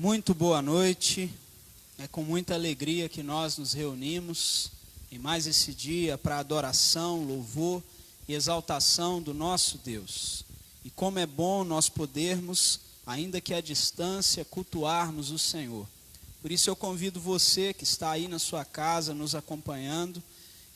Muito boa noite, é com muita alegria que nós nos reunimos em mais esse dia para adoração, louvor e exaltação do nosso Deus. E como é bom nós podermos, ainda que à distância, cultuarmos o Senhor. Por isso eu convido você que está aí na sua casa nos acompanhando,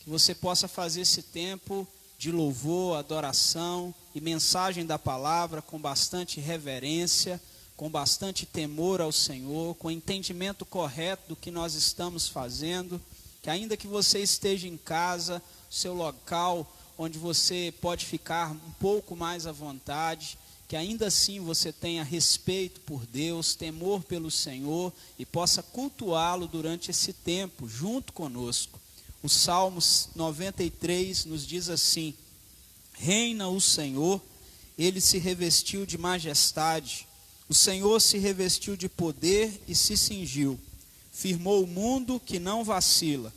que você possa fazer esse tempo de louvor, adoração e mensagem da palavra com bastante reverência, com bastante temor ao Senhor, com entendimento correto do que nós estamos fazendo, que ainda que você esteja em casa, seu local onde você pode ficar um pouco mais à vontade, que ainda assim você tenha respeito por Deus, temor pelo Senhor e possa cultuá-lo durante esse tempo, junto conosco. O Salmo 93 nos diz assim: reina o Senhor, ele se revestiu de majestade. O Senhor se revestiu de poder e se cingiu. Firmou o mundo que não vacila.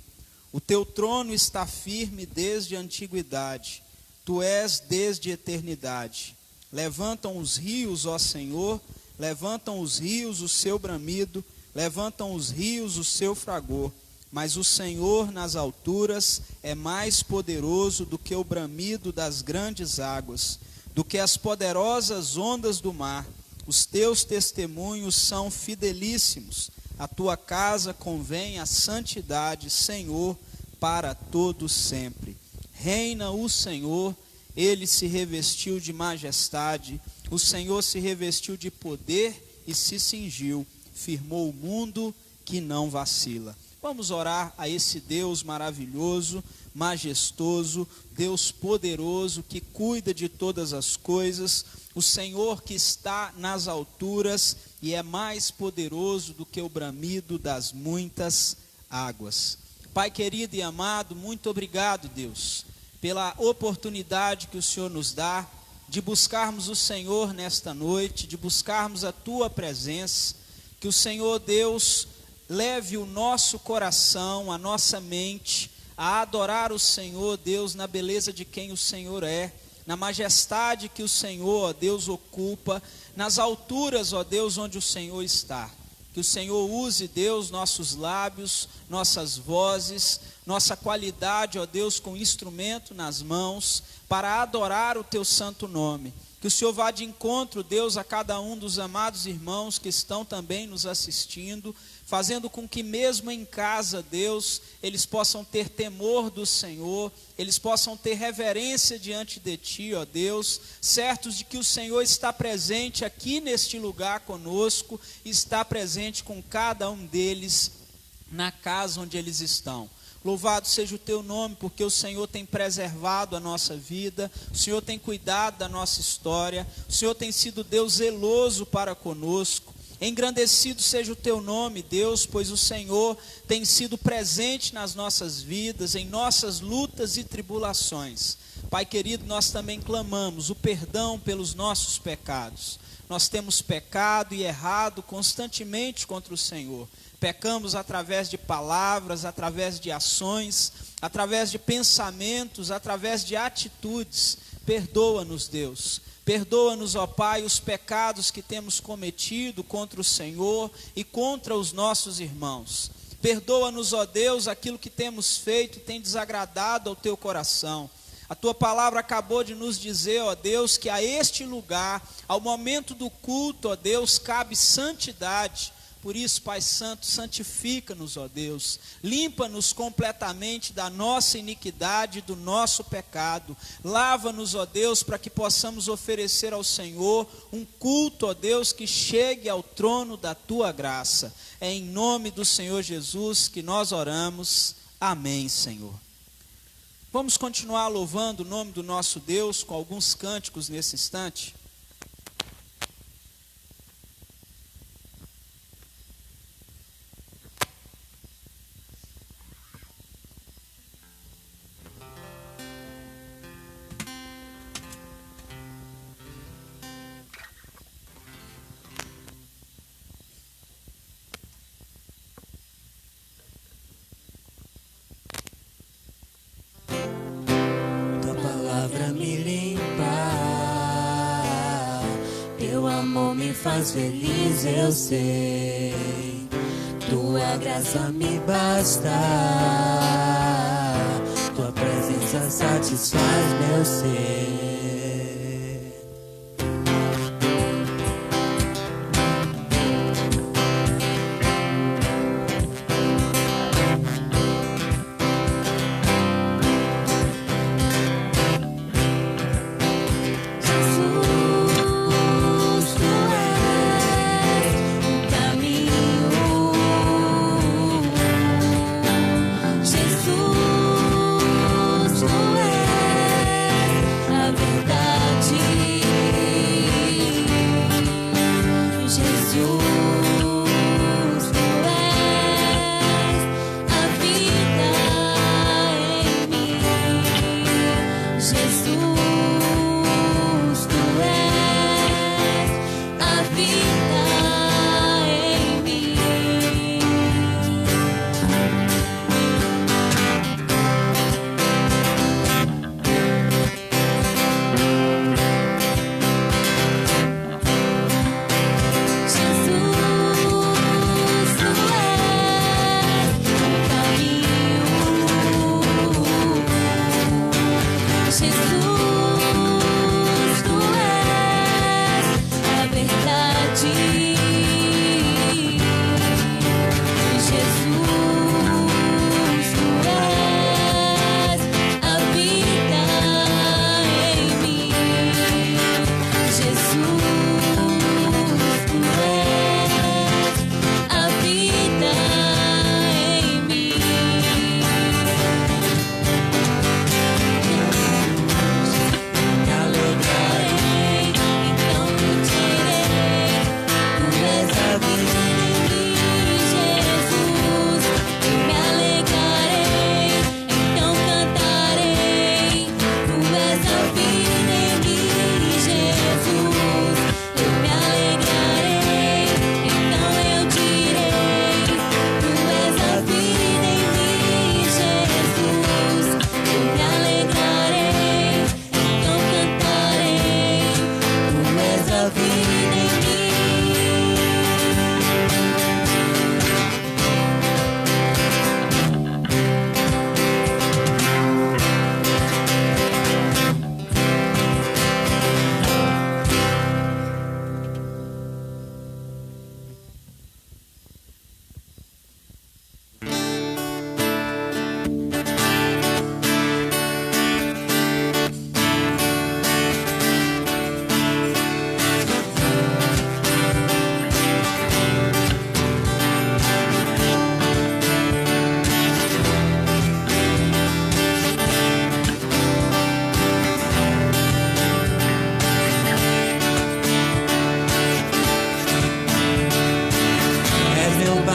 O teu trono está firme desde a antiguidade. Tu és desde a eternidade. Levantam os rios, ó Senhor, levantam os rios o seu bramido, levantam os rios o seu fragor. Mas o Senhor nas alturas é mais poderoso do que o bramido das grandes águas, do que as poderosas ondas do mar. Os teus testemunhos são fidelíssimos. A tua casa convém a santidade, Senhor, para todo sempre. Reina o Senhor, ele se revestiu de majestade. O Senhor se revestiu de poder e se cingiu. Firmou o mundo que não vacila. Vamos orar a esse Deus maravilhoso, majestoso, Deus poderoso, que cuida de todas as coisas, o Senhor que está nas alturas e é mais poderoso do que o bramido das muitas águas. Pai querido e amado, muito obrigado, Deus, pela oportunidade que o Senhor nos dá de buscarmos o Senhor nesta noite, de buscarmos a Tua presença, que o Senhor, Deus, leve o nosso coração, a nossa mente, a adorar o Senhor, Deus, na beleza de quem o Senhor é, na majestade que o Senhor, ó Deus, ocupa, nas alturas, ó Deus, onde o Senhor está. Que o Senhor use, Deus, nossos lábios, nossas vozes, nossa qualidade, ó Deus, com instrumento nas mãos, para adorar o Teu santo nome. Que o Senhor vá de encontro, Deus, a cada um dos amados irmãos que estão também nos assistindo, fazendo com que mesmo em casa, Deus, eles possam ter temor do Senhor, eles possam ter reverência diante de Ti, ó Deus, certos de que o Senhor está presente aqui neste lugar conosco, está presente com cada um deles na casa onde eles estão. Louvado seja o Teu nome, porque o Senhor tem preservado a nossa vida, o Senhor tem cuidado da nossa história, o Senhor tem sido Deus zeloso para conosco. Engrandecido seja o Teu nome, Deus, pois o Senhor tem sido presente nas nossas vidas, em nossas lutas e tribulações. Pai querido, nós também clamamos o perdão pelos nossos pecados. Nós temos pecado e errado constantemente contra o Senhor. Pecamos através de palavras, através de ações, através de pensamentos, através de atitudes. Perdoa-nos, Deus. Perdoa-nos, ó Pai, os pecados que temos cometido contra o Senhor e contra os nossos irmãos. Perdoa-nos, ó Deus, aquilo que temos feito e tem desagradado ao Teu coração. A Tua palavra acabou de nos dizer, ó Deus, que a este lugar, ao momento do culto, ó Deus, cabe santidade. Por isso, Pai Santo, santifica-nos, ó Deus, limpa-nos completamente da nossa iniquidade, do nosso pecado, lava-nos, ó Deus, para que possamos oferecer ao Senhor um culto, ó Deus, que chegue ao trono da Tua graça. É em nome do Senhor Jesus que nós oramos, amém, Senhor. Vamos continuar louvando o nome do nosso Deus com alguns cânticos nesse instante. Me faz feliz, eu sei. Tua graça me basta. Tua presença satisfaz meu ser. Jesus.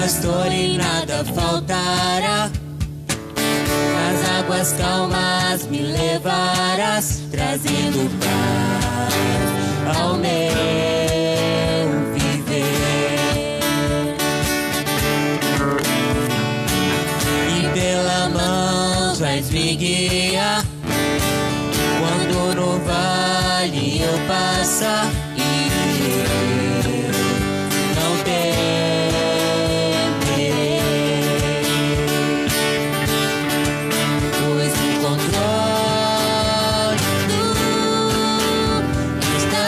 pastor e nada faltará. Nas águas calmas me levarás, trazendo paz ao meu viver. E pela mão vais me guiar, quando no vale eu passar, e eu não temerei, pois no controle tu estás.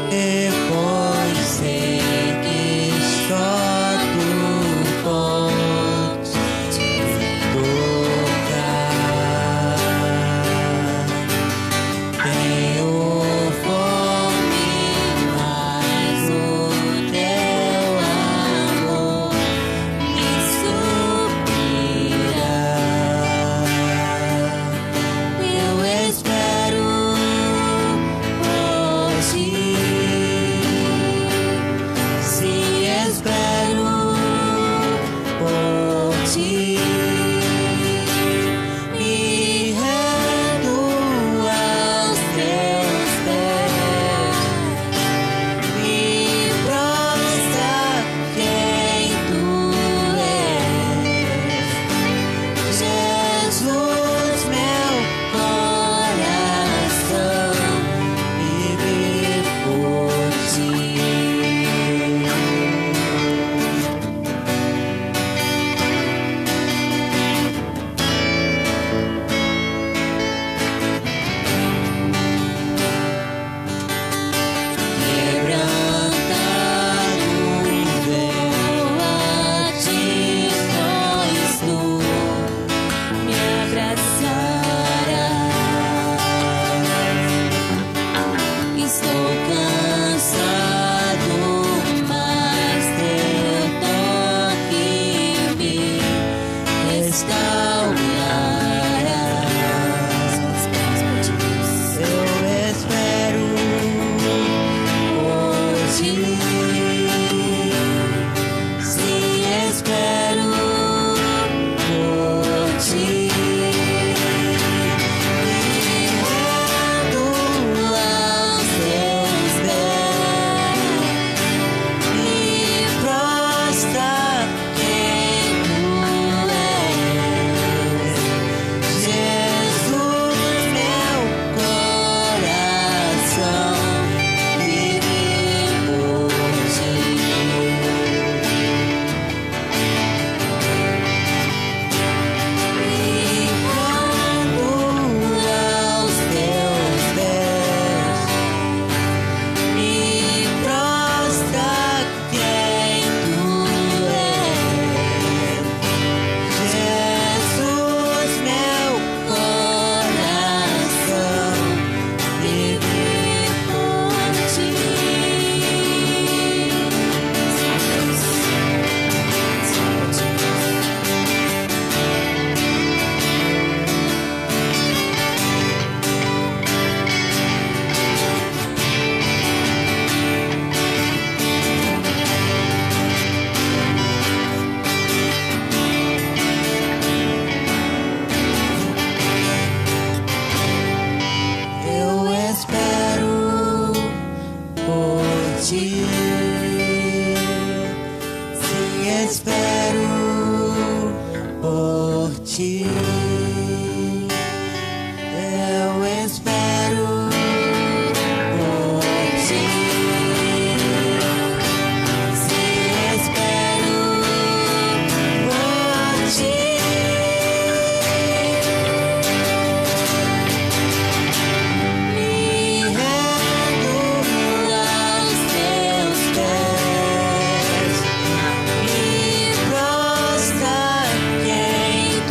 Depois sei que só tu podes tocar. Tenho fome, mas o teu amor me suprirá. Eu espero por ti.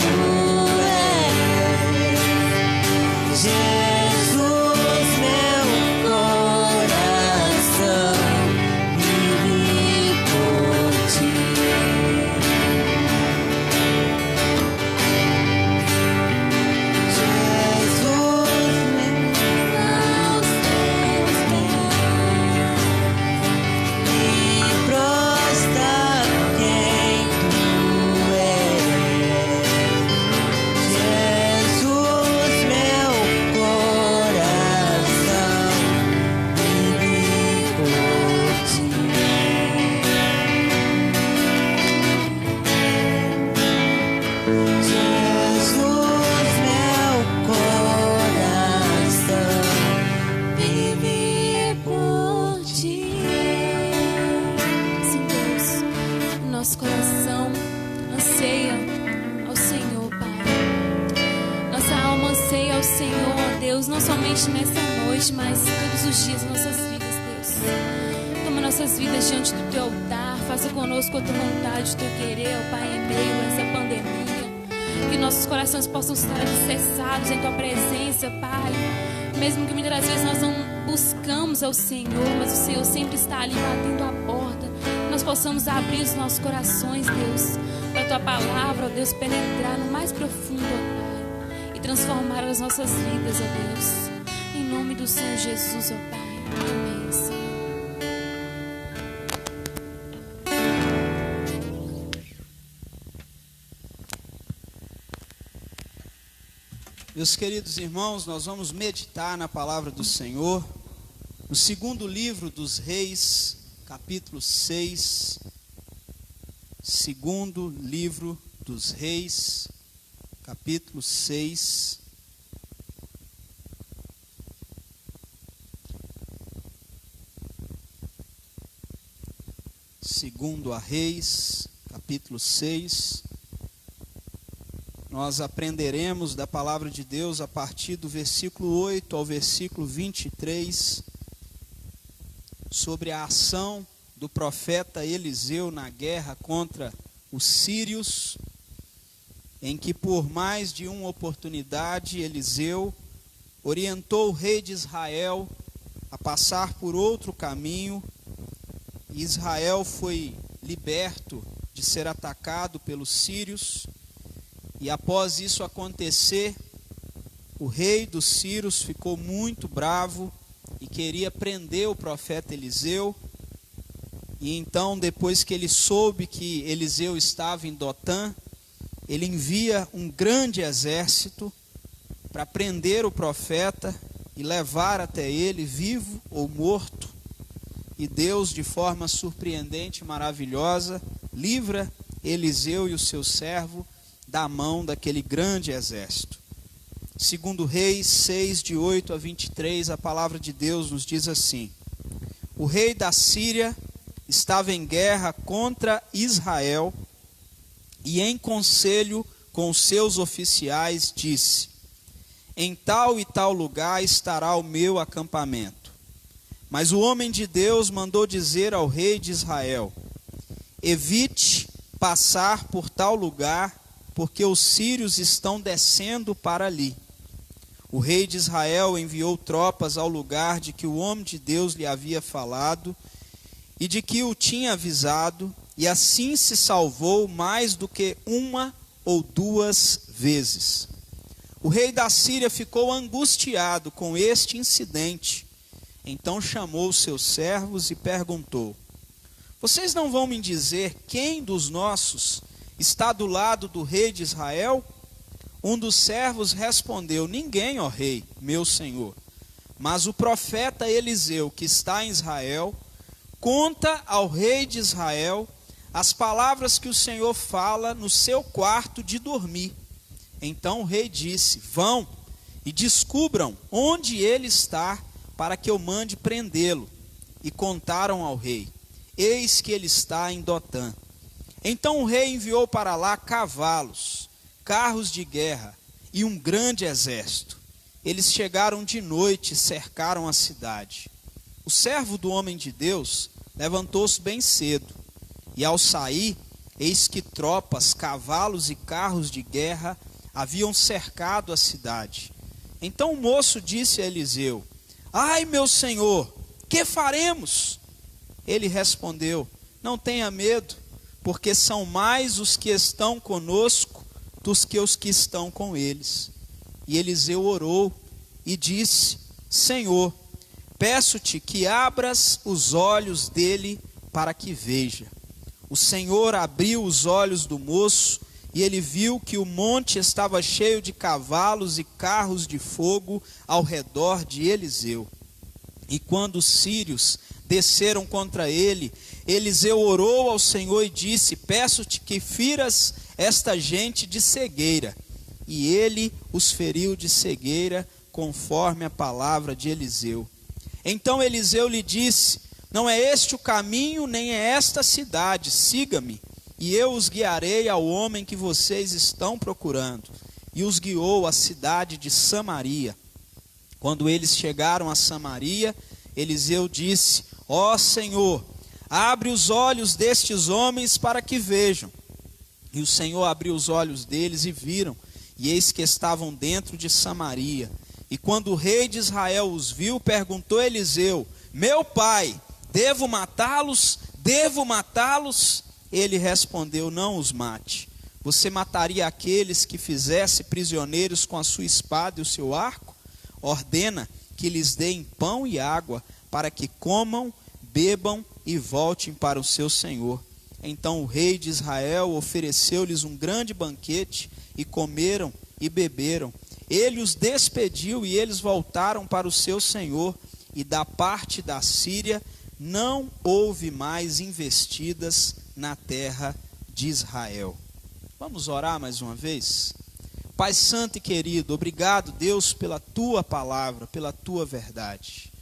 Tu não somente nessa noite, mas todos os dias das nossas vidas, Deus. Toma nossas vidas diante do Teu altar, faça conosco a Tua vontade, o Teu querer, ó Pai, em meio a essa pandemia. Que nossos corações possam estar alicerçados em Tua presença, Pai. Mesmo que muitas das vezes nós não buscamos ao Senhor, mas o Senhor sempre está ali batendo a porta. Que nós possamos abrir os nossos corações, Deus, para a Tua palavra, ó Deus, penetrar no mais profundo, ó Pai, e transformar as nossas vidas, ó Deus. Em nome do Senhor Jesus, ó Pai. Amém, Senhor. Meus queridos irmãos, nós vamos meditar na palavra do Senhor, no segundo livro dos Reis, capítulo 6. Segundo livro dos Reis, capítulo 6. Segundo a Reis, capítulo 6. Nós aprenderemos da palavra de Deus a partir do versículo 8 ao versículo 23, sobre a ação do profeta Eliseu na guerra contra os sírios, em que por mais de uma oportunidade Eliseu orientou o rei de Israel a passar por outro caminho, e Israel foi liberto de ser atacado pelos sírios. E após isso acontecer, o rei dos sírios ficou muito bravo e queria prender o profeta Eliseu. E então, depois que ele soube que Eliseu estava em Dotã, ele envia um grande exército para prender o profeta e levar até ele, vivo ou morto. E Deus, de forma surpreendente e maravilhosa, livra Eliseu e o seu servo da mão daquele grande exército. Segundo Reis 6, de 8 a 23, a palavra de Deus nos diz assim: o rei da Síria estava em guerra contra Israel e em conselho com os seus oficiais disse: em tal e tal lugar estará o meu acampamento. Mas o homem de Deus mandou dizer ao rei de Israel: evite passar por tal lugar, porque os sírios estão descendo para ali. O rei de Israel enviou tropas ao lugar de que o homem de Deus lhe havia falado e de que o tinha avisado, e assim se salvou mais do que uma ou duas vezes. O rei da Síria ficou angustiado com este incidente. Então chamou os seus servos e perguntou: vocês não vão me dizer quem dos nossos está do lado do rei de Israel? Um dos servos respondeu: ninguém, ó rei, meu senhor. Mas o profeta Eliseu, que está em Israel, conta ao rei de Israel as palavras que o Senhor fala no seu quarto de dormir. Então o rei disse: vão e descubram onde ele está, para que eu mande prendê-lo. E contaram ao rei: eis que ele está em Dotã. Então o rei enviou para lá cavalos, carros de guerra e um grande exército. Eles chegaram de noite e cercaram a cidade. O servo do homem de Deus levantou-se bem cedo, e ao sair, eis que tropas, cavalos e carros de guerra haviam cercado a cidade. Então o moço disse a Eliseu: ai, meu senhor, que faremos? Ele respondeu: não tenha medo, porque são mais os que estão conosco do que os que estão com eles. E Eliseu orou e disse: Senhor, peço-te que abras os olhos dele para que veja. O Senhor abriu os olhos do moço, e ele viu que o monte estava cheio de cavalos e carros de fogo ao redor de Eliseu. E quando os sírios desceram contra ele, Eliseu orou ao Senhor e disse: peço-te que firas esta gente de cegueira. E ele os feriu de cegueira, conforme a palavra de Eliseu. Então Eliseu lhe disse: não é este o caminho, nem é esta a cidade, siga-me, e eu os guiarei ao homem que vocês estão procurando. E os guiou à cidade de Samaria. Quando eles chegaram a Samaria, Eliseu disse: Ó Senhor, abre os olhos destes homens para que vejam. E o Senhor abriu os olhos deles e viram, e eis que estavam dentro de Samaria. E quando o rei de Israel os viu, perguntou a Eliseu: Meu pai, devo matá-los? Devo matá-los? Ele respondeu: Não os mate. Você mataria aqueles que fizesse prisioneiros com a sua espada e o seu arco? Ordena que lhes deem pão e água, para que comam, bebam e voltem para o seu senhor. Então o rei de Israel ofereceu-lhes um grande banquete, e comeram e beberam. Ele os despediu e eles voltaram para o seu senhor, e da parte da Síria não houve mais investidas na terra de Israel. Vamos orar mais uma vez? Pai santo e querido, obrigado, Deus, pela tua palavra, pela tua verdade.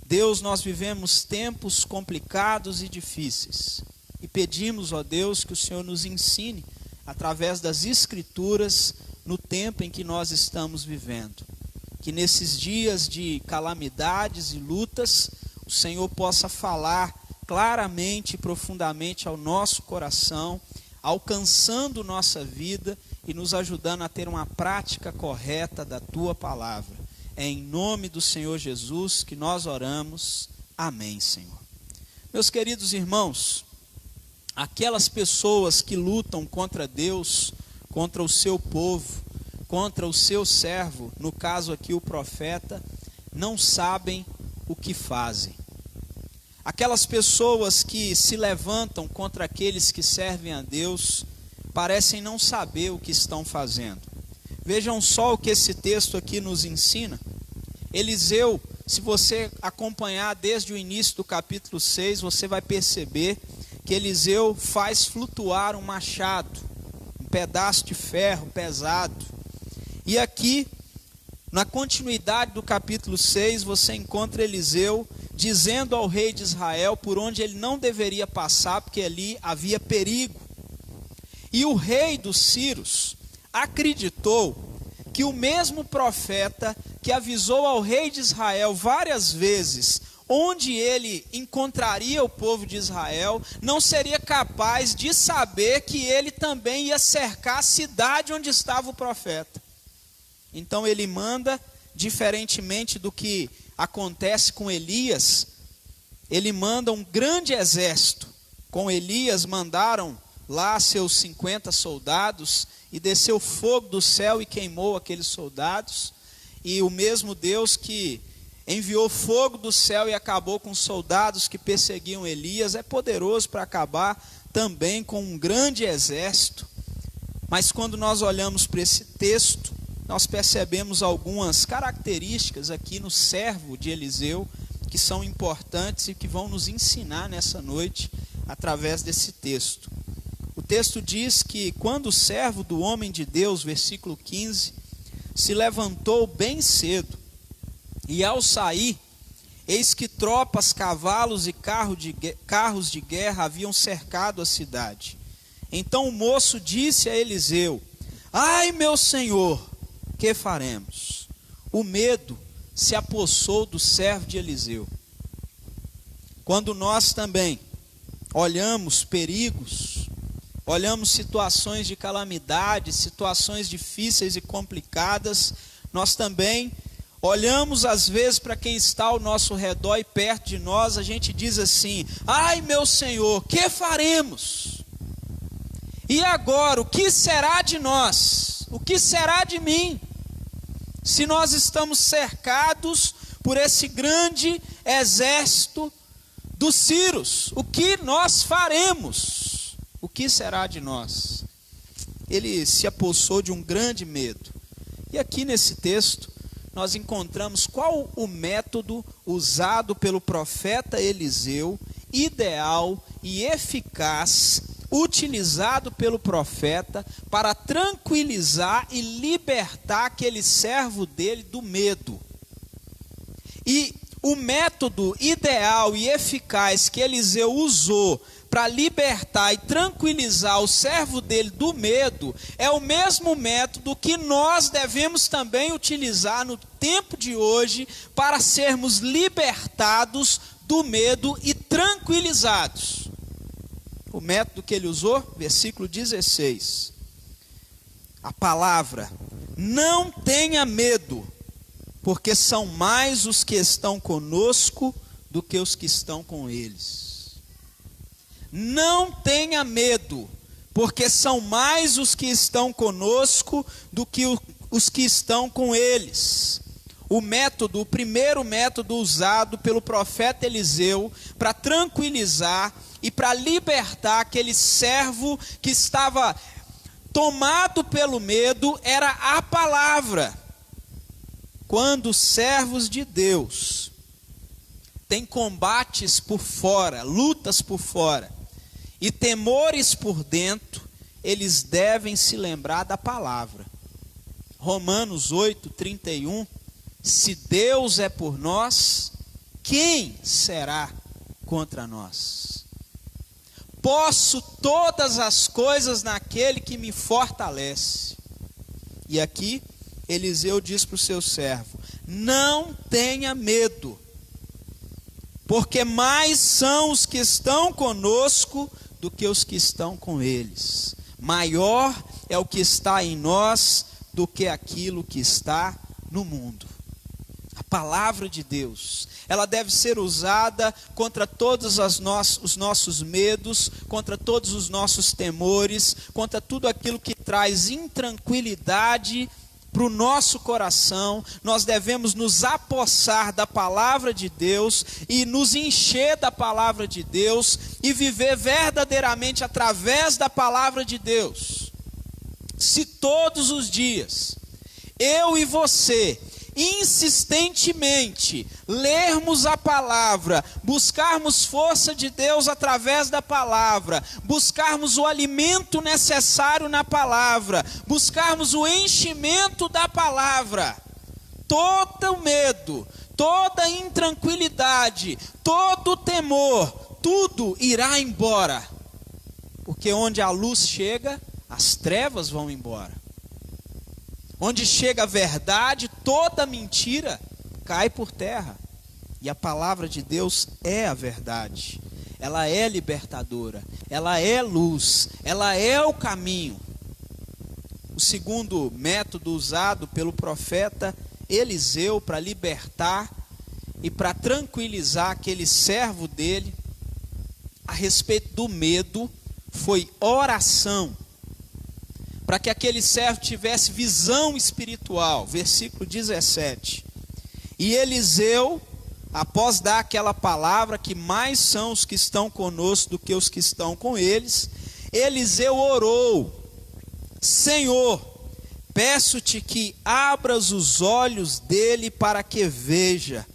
Deus, nós vivemos tempos complicados e difíceis, e pedimos, ó Deus, que o Senhor nos ensine, através das Escrituras, no tempo em que nós estamos vivendo. Que nesses dias de calamidades e lutas, o Senhor possa falar claramente e profundamente ao nosso coração, alcançando nossa vida e nos ajudando a ter uma prática correta da tua palavra. É em nome do Senhor Jesus que nós oramos. Amém, Senhor. Meus queridos irmãos, aquelas pessoas que lutam contra Deus, contra o seu povo, contra o seu servo, no caso aqui o profeta, não sabem o que fazem. Aquelas pessoas que se levantam contra aqueles que servem a Deus, parecem não saber o que estão fazendo. Vejam só o que esse texto aqui nos ensina. Eliseu, se você acompanhar desde o início do capítulo 6, você vai perceber que Eliseu faz flutuar um machado, um pedaço de ferro pesado. E aqui, na continuidade do capítulo 6, você encontra Eliseu dizendo ao rei de Israel por onde ele não deveria passar, porque ali havia perigo. E o rei dos Sírios acreditou que o mesmo profeta que avisou ao rei de Israel várias vezes onde ele encontraria o povo de Israel, não seria capaz de saber que ele também ia cercar a cidade onde estava o profeta. Então ele manda, diferentemente do que acontece com Elias, ele manda um grande exército. Com Elias mandaram lá seus 50 soldados, e desceu fogo do céu e queimou aqueles soldados. E o mesmo Deus que enviou fogo do céu e acabou com os soldados que perseguiam Elias, é poderoso para acabar também com um grande exército. Mas quando nós olhamos para esse texto, nós percebemos algumas características aqui no servo de Eliseu, que são importantes e que vão nos ensinar nessa noite, através desse texto. O texto diz que quando o servo do homem de Deus, versículo 15, se levantou bem cedo, e ao sair, eis que tropas, cavalos e carros de guerra haviam cercado a cidade. Então o moço disse a Eliseu: Ai, meu senhor, que faremos? O medo se apossou do servo de Eliseu. Quando nós também olhamos perigos, olhamos situações de calamidade, situações difíceis e complicadas, nós também olhamos às vezes para quem está ao nosso redor e perto de nós, a gente diz assim: ai, meu Senhor, que faremos? E agora, o que será de nós? O que será de mim? Se nós estamos cercados por esse grande exército dos sírios, o que nós faremos? O que será de nós? Ele se apossou de um grande medo. E aqui nesse texto, nós encontramos qual o método usado pelo profeta Eliseu, ideal e eficaz, utilizado pelo profeta para tranquilizar e libertar aquele servo dele do medo. E o método ideal e eficaz que Eliseu usou para libertar e tranquilizar o servo dele do medo é o mesmo método que nós devemos também utilizar no tempo de hoje para sermos libertados do medo e tranquilizados. O método que ele usou, versículo 16. A palavra: não tenha medo, porque são mais os que estão conosco do que os que estão com eles. Não tenha medo, porque são mais os que estão conosco do que os que estão com eles. O primeiro método usado pelo profeta Eliseu para tranquilizar e para libertar aquele servo que estava tomado pelo medo era a palavra. Quando os servos de Deus têm combates por fora, lutas por fora e temores por dentro, eles devem se lembrar da palavra. Romanos 8:31, se Deus é por nós, quem será contra nós? Posso todas as coisas naquele que me fortalece. E aqui Eliseu diz para o seu servo: não tenha medo, porque mais são os que estão conosco do que os que estão com eles. Maior é o que está em nós do que aquilo que está no mundo. A palavra de Deus, ela deve ser usada contra todos os nossos medos, contra todos os nossos temores, contra tudo aquilo que traz intranquilidade para o nosso coração. Nós devemos nos apossar da palavra de Deus e nos encher da palavra de Deus e viver verdadeiramente através da palavra de Deus. Se todos os dias eu e você insistentemente lermos a palavra, buscarmos força de Deus através da palavra, buscarmos o alimento necessário na palavra, buscarmos o enchimento da palavra, todo o medo, toda a intranquilidade, todo o temor, tudo irá embora, porque onde a luz chega, as trevas vão embora. Onde chega a verdade, toda mentira cai por terra. E a palavra de Deus é a verdade. Ela é libertadora. Ela é luz. Ela é o caminho. O segundo método usado pelo profeta Eliseu para libertar e para tranquilizar aquele servo dele a respeito do medo foi oração. Para que aquele servo tivesse visão espiritual. Versículo 17. E Eliseu, após dar aquela palavra que mais são os que estão conosco do que os que estão com eles, Eliseu orou: Senhor, peço-te que abras os olhos dele para que veja.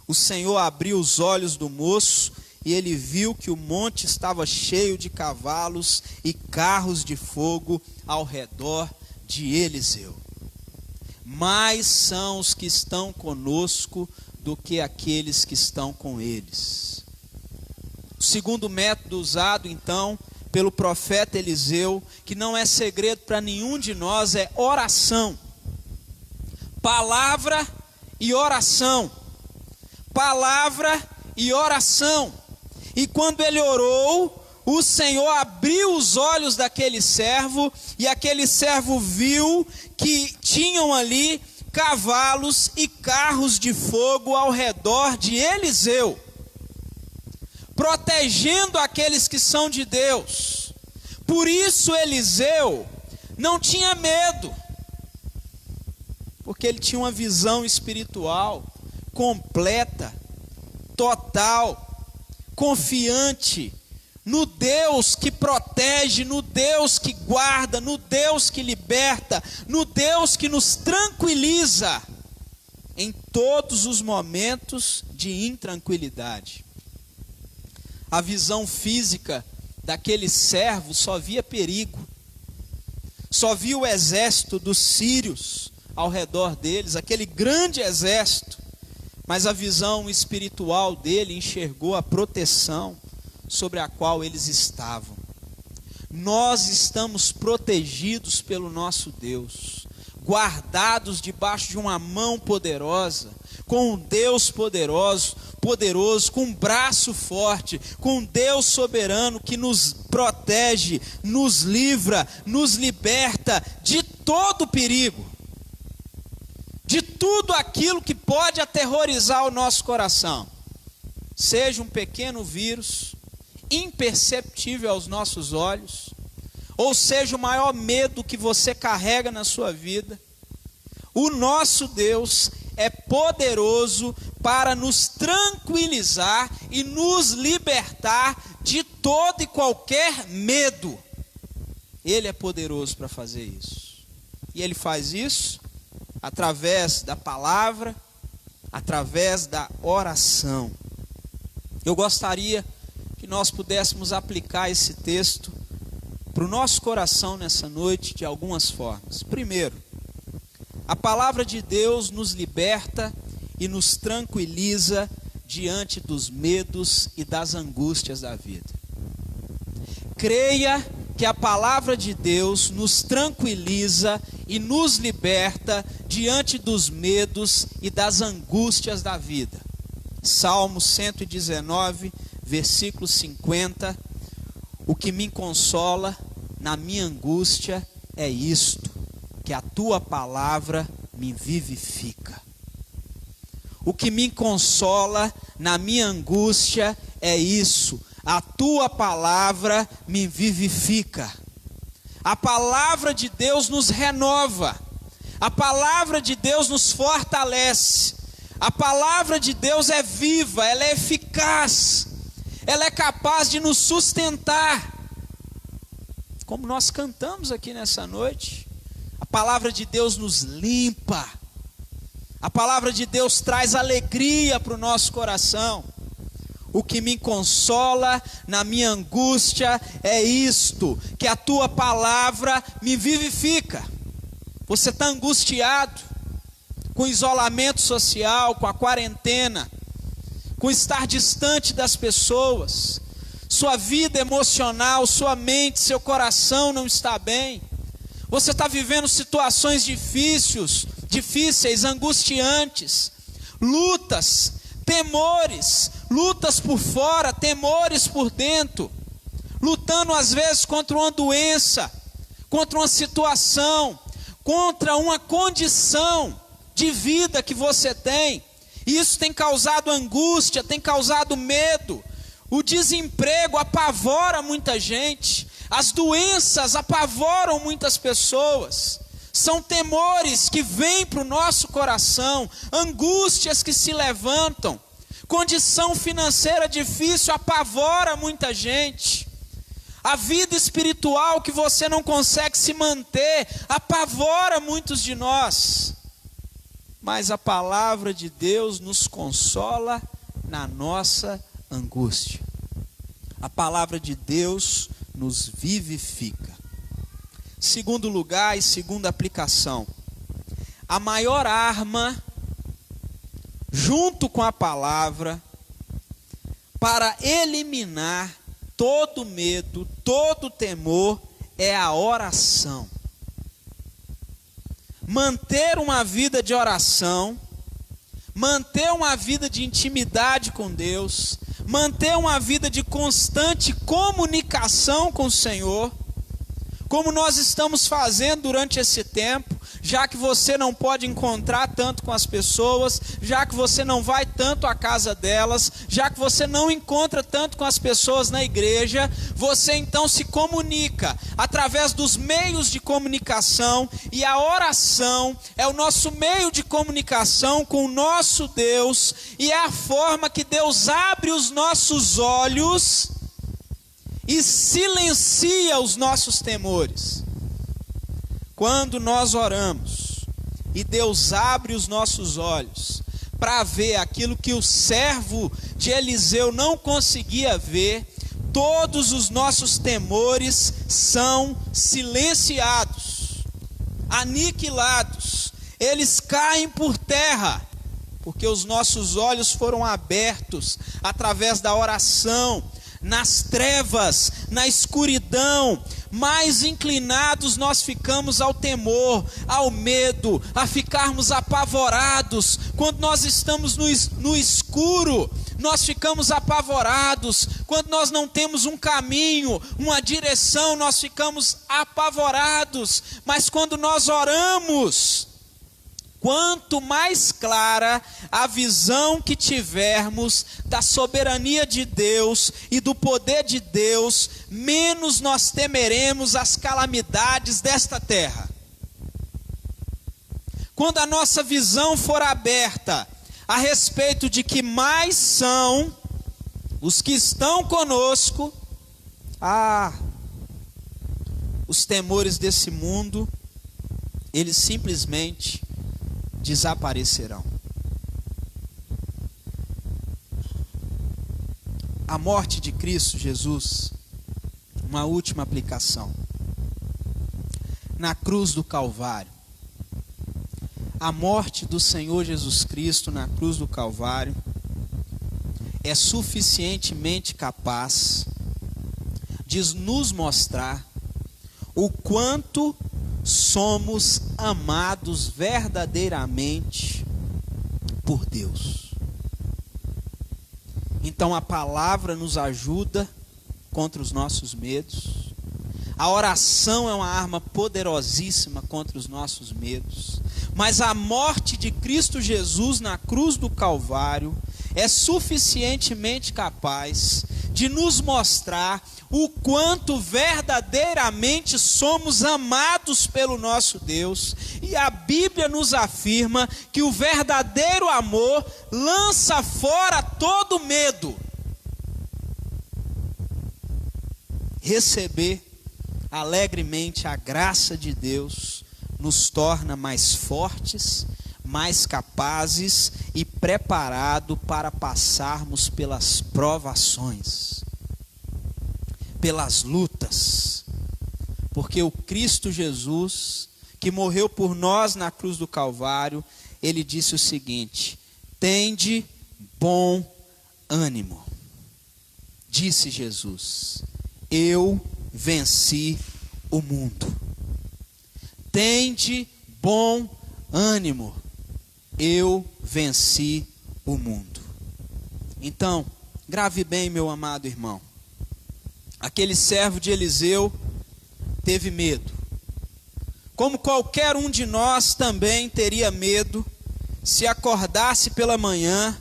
O Senhor abriu os olhos do moço e ele viu que o monte estava cheio de cavalos e carros de fogo ao redor de Eliseu. Mais são os que estão conosco do que aqueles que estão com eles. O segundo método usado então pelo profeta Eliseu, que não é segredo para nenhum de nós, é oração. Palavra e oração. Palavra e oração. E quando ele orou, o Senhor abriu os olhos daquele servo, e aquele servo viu que tinham ali cavalos e carros de fogo ao redor de Eliseu, protegendo aqueles que são de Deus. Por isso Eliseu não tinha medo, porque ele tinha uma visão espiritual completa, total, confiante no Deus que protege, no Deus que guarda, no Deus que liberta, no Deus que nos tranquiliza em todos os momentos de intranquilidade. A visão física daquele servo só via perigo, só via o exército dos sírios ao redor deles, aquele grande exército, mas a visão espiritual dele enxergou a proteção sobre a qual eles estavam. Nós estamos protegidos pelo nosso Deus, guardados debaixo de uma mão poderosa, com um Deus poderoso, com um braço forte, com um Deus soberano que nos protege, nos livra, nos liberta de todo perigo, de tudo aquilo que pode aterrorizar o nosso coração, seja um pequeno vírus, imperceptível aos nossos olhos, ou seja o maior medo que você carrega na sua vida. O nosso Deus é poderoso para nos tranquilizar e nos libertar de todo e qualquer medo. Ele é poderoso para fazer isso. E Ele faz isso através da palavra, através da oração. Eu gostaria que nós pudéssemos aplicar esse texto para o nosso coração nessa noite de algumas formas. Primeiro, a palavra de Deus nos liberta e nos tranquiliza diante dos medos e das angústias da vida. Creia que a palavra de Deus nos tranquiliza e nos liberta diante dos medos e das angústias da vida. Salmo 119, versículo 50. O que me consola na minha angústia é isto, que a tua palavra me vivifica. O que me consola na minha angústia é isso, a tua palavra me vivifica. A palavra de Deus nos renova, a palavra de Deus nos fortalece, a palavra de Deus é viva, ela é eficaz, ela é capaz de nos sustentar. Como nós cantamos aqui nessa noite, a palavra de Deus nos limpa, a palavra de Deus traz alegria para o nosso coração. O que me consola na minha angústia é isto, que a tua palavra me vivifica. Você está angustiado com o isolamento social, com a quarentena, com estar distante das pessoas, sua vida emocional, sua mente, seu coração não está bem, você está vivendo situações difíceis, angustiantes, lutas, temores, lutas por fora, temores por dentro, lutando às vezes contra uma doença, contra uma situação, contra uma condição de vida que você tem. Isso tem causado angústia, tem causado medo. O desemprego apavora muita gente, as doenças apavoram muitas pessoas. São temores que vêm para o nosso coração, angústias que se levantam. Condição financeira difícil apavora muita gente. A vida espiritual que você não consegue se manter apavora muitos de nós. Mas a palavra de Deus nos consola na nossa angústia. A palavra de Deus nos vivifica. Segundo lugar e segunda aplicação, a maior arma, junto com a palavra, para eliminar todo medo, todo temor, é a oração. Manter uma vida de oração, manter uma vida de intimidade com Deus, manter uma vida de constante comunicação com o Senhor, como nós estamos fazendo durante esse tempo, já que você não pode encontrar tanto com as pessoas, já que você não vai tanto à casa delas, já que você não encontra tanto com as pessoas na igreja, você então se comunica através dos meios de comunicação, e a oração é o nosso meio de comunicação com o nosso Deus, e é a forma que Deus abre os nossos olhos e silencia os nossos temores. Quando nós oramos e Deus abre os nossos olhos para ver aquilo que o servo de Eliseu não conseguia ver, todos os nossos temores são silenciados, aniquilados, eles caem por terra. porque os nossos olhos foram abertos através da oração. Nas trevas, na escuridão, mais inclinados nós ficamos ao temor, ao medo, a ficarmos apavorados. Quando nós estamos no escuro, nós ficamos apavorados. Quando nós não temos um caminho, uma direção, nós ficamos apavorados. Mas quando nós oramos, quanto mais clara a visão que tivermos da soberania de Deus e do poder de Deus, menos nós temeremos as calamidades desta terra. Quando a nossa visão for aberta a respeito de que mais são os que estão conosco, os temores desse mundo, eles simplesmente desaparecerão. A morte de Cristo Jesus, uma última aplicação. Na cruz do Calvário, a morte do Senhor Jesus Cristo na cruz do Calvário é suficientemente capaz de nos mostrar o quanto somos amados verdadeiramente por Deus. Então a palavra nos ajuda contra os nossos medos. A oração é uma arma poderosíssima contra os nossos medos. Mas a morte de Cristo Jesus na cruz do Calvário é suficientemente capaz de nos mostrar o quanto verdadeiramente somos amados pelo nosso Deus. E a Bíblia nos afirma que o verdadeiro amor lança fora todo medo. Receber alegremente a graça de Deus nos torna mais fortes, mais capazes e preparados para passarmos pelas provações, pelas lutas, porque o Cristo Jesus, que morreu por nós na cruz do Calvário, ele disse o seguinte: tende bom ânimo. Disse Jesus: eu venci o mundo. Tende bom ânimo, eu venci o mundo. Então, grave bem, meu amado irmão. Aquele servo de Eliseu teve medo. Como qualquer um de nós também teria medo se acordasse pela manhã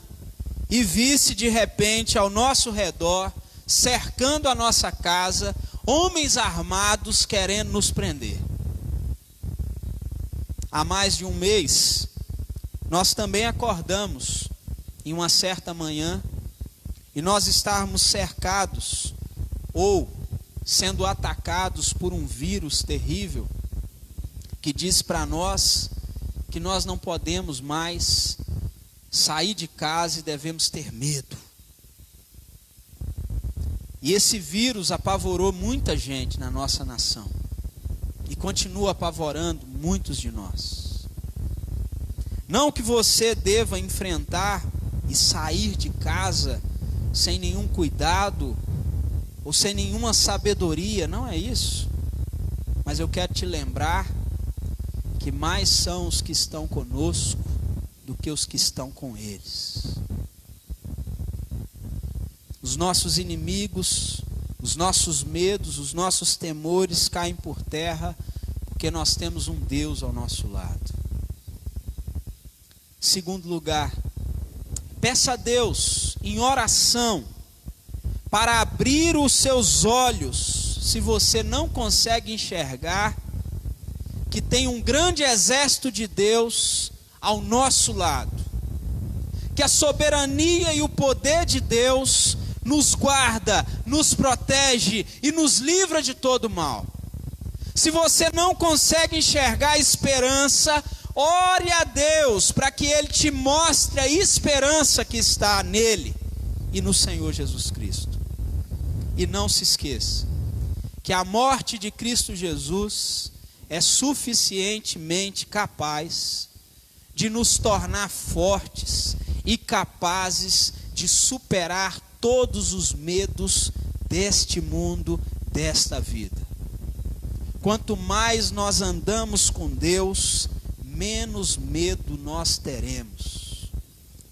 e visse de repente ao nosso redor, cercando a nossa casa, homens armados querendo nos prender. Há mais de um mês, nós também acordamos em uma certa manhã e nós estávamos cercados ou sendo atacados por um vírus terrível que diz para nós que nós não podemos mais sair de casa e devemos ter medo. E esse vírus apavorou muita gente na nossa nação e continua apavorando muitos de nós. Não que você deva enfrentar e sair de casa sem nenhum cuidado ou sem nenhuma sabedoria, não é isso. Mas eu quero te lembrar que mais são os que estão conosco do que os que estão com eles. Os nossos inimigos, os nossos medos, os nossos temores caem por terra, porque nós temos um Deus ao nosso lado. Segundo lugar, peça a Deus em oração para abrir os seus olhos, se você não consegue enxergar, que tem um grande exército de Deus ao nosso lado, que a soberania e o poder de Deus nos guarda, nos protege e nos livra de todo mal. Se você não consegue enxergar a esperança, ore a Deus para que Ele te mostre a esperança que está nele e no Senhor Jesus Cristo. E não se esqueça que a morte de Cristo Jesus é suficientemente capaz de nos tornar fortes e capazes de superar todos os medos deste mundo, desta vida. Quanto mais nós andamos com Deus, menos medo nós teremos.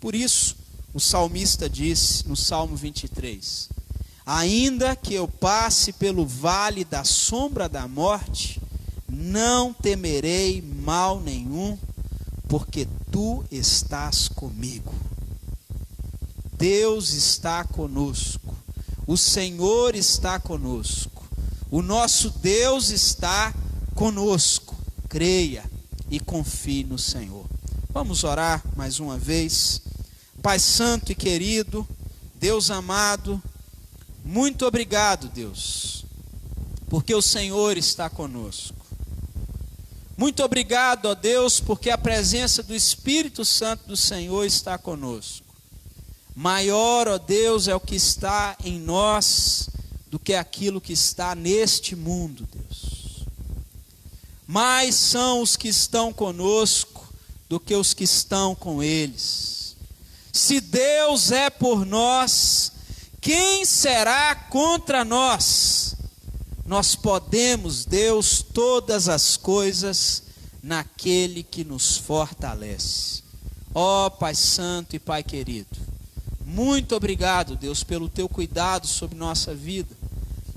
Por isso, o salmista disse no Salmo 23: ainda que eu passe pelo vale da sombra da morte, não temerei mal nenhum, porque tu estás comigo. Deus está conosco, o Senhor está conosco, o nosso Deus está conosco. Creia e confie no Senhor. Vamos orar mais uma vez. Pai santo e querido, Deus amado, muito obrigado, Deus, porque o Senhor está conosco. Muito obrigado, ó Deus, porque a presença do Espírito Santo do Senhor está conosco. Maior, ó Deus, é o que está em nós do que aquilo que está neste mundo, Deus. Mais são os que estão conosco do que os que estão com eles. Se Deus é por nós, quem será contra nós? Nós podemos, Deus, todas as coisas naquele que nos fortalece. Ó Pai Santo e Pai querido, muito obrigado, Deus, pelo teu cuidado sobre nossa vida.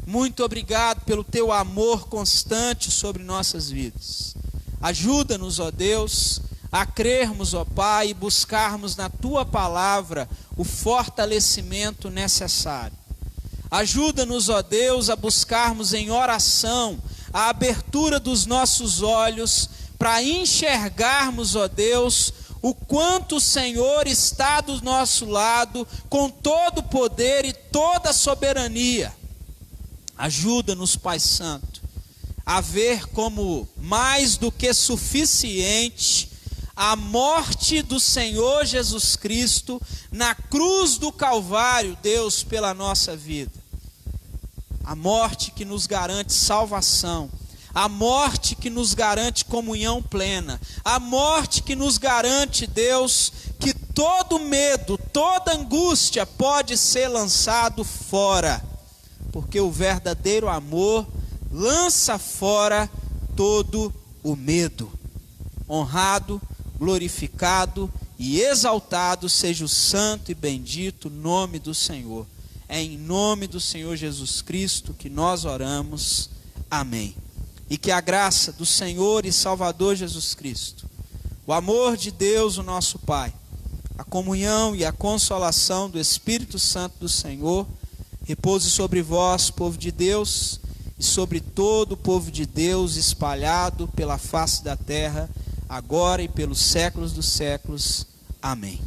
Muito obrigado pelo teu amor constante sobre nossas vidas. Ajuda-nos, ó Deus, a crermos, ó Pai, e buscarmos na tua palavra o fortalecimento necessário. Ajuda-nos, ó Deus, a buscarmos em oração a abertura dos nossos olhos para enxergarmos, ó Deus, o quanto o Senhor está do nosso lado com todo o poder e toda a soberania. Ajuda-nos, Pai Santo, a ver como mais do que suficiente a morte do Senhor Jesus Cristo na cruz do Calvário, Deus, pela nossa vida. A morte que nos garante salvação, a morte que nos garante comunhão plena, a morte que nos garante, Deus, que todo medo, toda angústia pode ser lançado fora, porque o verdadeiro amor lança fora todo o medo. Honrado, glorificado e exaltado seja o santo e bendito nome do Senhor. É em nome do Senhor Jesus Cristo que nós oramos. Amém. E que a graça do Senhor e Salvador Jesus Cristo, o amor de Deus, o nosso Pai, a comunhão e a consolação do Espírito Santo do Senhor, repouse sobre vós, povo de Deus, e sobre todo o povo de Deus espalhado pela face da terra, agora e pelos séculos dos séculos. Amém.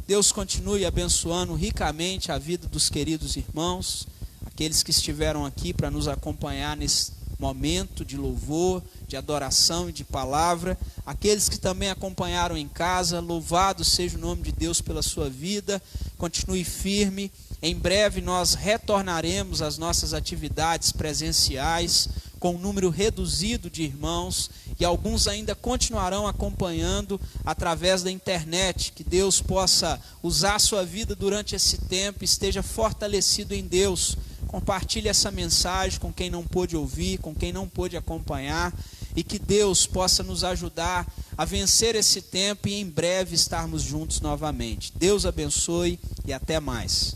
Deus continue abençoando ricamente a vida dos queridos irmãos, aqueles que estiveram aqui para nos acompanhar nesse momento de louvor, de adoração e de palavra, aqueles que também acompanharam em casa, louvado seja o nome de Deus pela sua vida, continue firme. Em breve nós retornaremos às nossas atividades presenciais com um número reduzido de irmãos e alguns ainda continuarão acompanhando através da internet. Que Deus possa usar a sua vida durante esse tempo, esteja fortalecido em Deus. Compartilhe essa mensagem com quem não pôde ouvir, com quem não pôde acompanhar, e que Deus possa nos ajudar a vencer esse tempo e em breve estarmos juntos novamente. Deus abençoe e até mais.